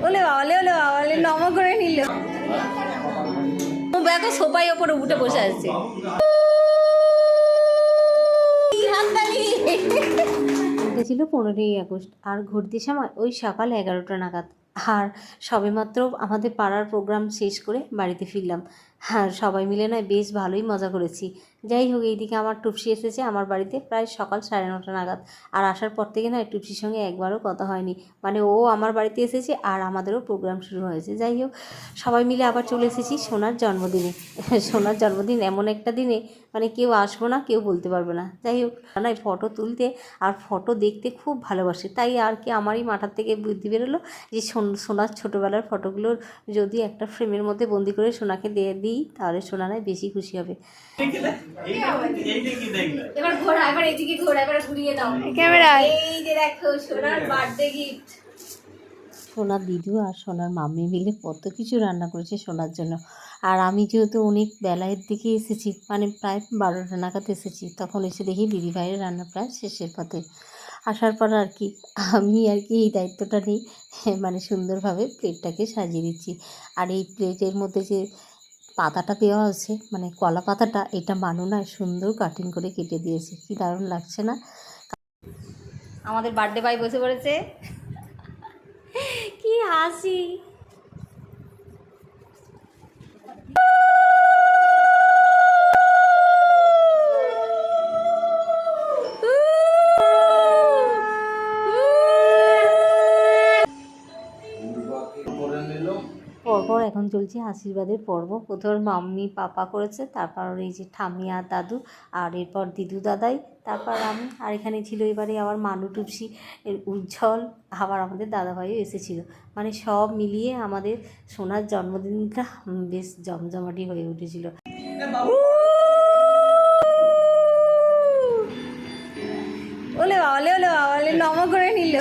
ওলে বাবালে নম করে নিল। দেখো সোফায় ওপরে উঠে বসে আছে। ছিল 15ই আগস্ট, আর ঘুরতে সময় ওই সকাল 11টা নাগাদ। আর সবেমাত্র আমাদের পাড়ার প্রোগ্রাম শেষ করে বাড়িতে ফিরলাম। হ্যাঁ, সবাই মিলে নয় বেশ ভালোই মজা করেছি। যাই হোক, এইদিকে আমার টুপসি এসেছে আমার বাড়িতে প্রায় সকাল 9:30 নাগাদ। আর আসার পর থেকে না টুপসির সঙ্গে একবারও কথা হয়নি। মানে ও আমার বাড়িতে এসেছে আর আমাদেরও প্রোগ্রাম শুরু হয়েছে। যাই হোক, সবাই মিলে আবার চলে এসেছি সোনার জন্মদিনে। সোনার জন্মদিন এমন একটা দিনে মানে কেউ আসবো না, কেউ বলতে পারবে না। যাই হোক, নয় ফটো তুলতে আর ফটো দেখতে খুব ভালোবাসে, তাই আর কি আমারই মাথার থেকে বুদ্ধি বেরোলো যে সোনার ছোটোবেলার ফটোগুলো যদি একটা ফ্রেমের মধ্যে বন্দি করে সোনাকে দিয়ে দিই তাহলে সোনা নয় বেশি খুশি হবে। এবার ঘোরা, এবার এদিকে ঘোরা, এবার ঘুরিয়ে দাও ক্যামেরা। এই যে দেখো সোনার বার্থডে গিফট। সোনার দিদু আর সোনার মাম্মি মিলে কত কিছু রান্না করেছে সোনার জন্য। আর আমি যেহেতু অনেক বেলায়ের দিকে এসেছি, মানে প্রায় 12টা নাগাদ এসেছি, তখন এসে দেখি দিদিভাইয়ের রান্না প্রায় শেষের পথে। আসার পর আর কি আমি এই দায়িত্বটা নিই, মানে সুন্দরভাবে প্লেটটাকে সাজিয়ে দিচ্ছি। আর এই প্লেটের মধ্যে যে পাতাটা দেওয়া আছে, মানে কলা পাতাটা, এটা মানু না সুন্দর কাটিং করে কেটে দিয়েছে, কি দারুণ লাগছে না। আমাদের বার্থডে বয় বসে পড়েছে, কি হাসি। পরপর এখন চলছে আশীর্বাদের পর্ব। প্রথম মাম্মি পাপা করেছে, তারপর এই যে ঠাম্মি আর দাদু, আর এরপর দিদু দাদাই, তারপর আমি, আর এখানে ছিল এবারে আবার মানু টুপসি, উজ্জ্বল, আবার আমাদের দাদাভাইও এসেছিল। মানে সব মিলিয়ে আমাদের সোনার জন্মদিনটা বেশ জমজমাটি হয়ে উঠেছিল। ওলে বাবালে নম করে নিল।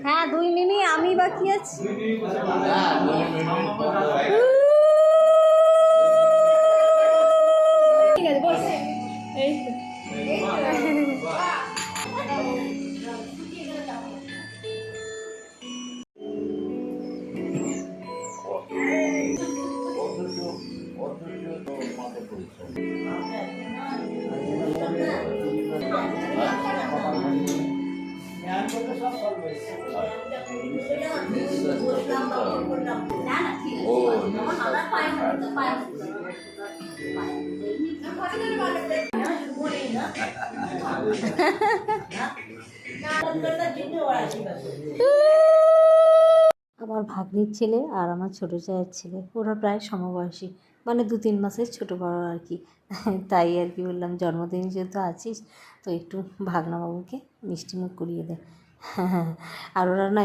হ্যাঁ, 2 মিনিট আমি বাকি আছি। ঠিক আছে, বস। এই তো আমার ভাগ্নির ছেলে আর আমার ছোটো চায়ের ছেলে, ওরা প্রায় সমবয়সী, মানে 2-3 মাসের ছোটো বড় আর কি। তাই আর কি বললাম জন্মদিন যেহেতু আছিস তো একটু ভাগনাবাবুকে মিষ্টিমুখ করিয়ে দেয়। হ্যাঁ, আর ওরা না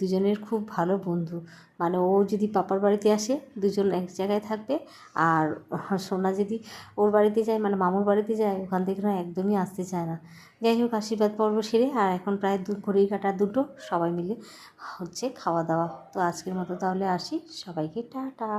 দুজনের খুব ভালো বন্ধু। মানে ও যদি পাপার বাড়িতে আসে দুজন এক জায়গায় থাকবে, আর সোনা যদি ওর বাড়িতে যায়, মানে মামুর বাড়িতে যায়, ওখান থেকে না একদমই আসতে চায় না। যাই হোক, আশীর্বাদ পর্ব সেরে আর এখন প্রায় ঘড়ির কাঁটা 2টো, সবাই মিলে হচ্ছে খাওয়া দাওয়া। তো আজকের মতো তাহলে আসি, সবাইকে টাটা।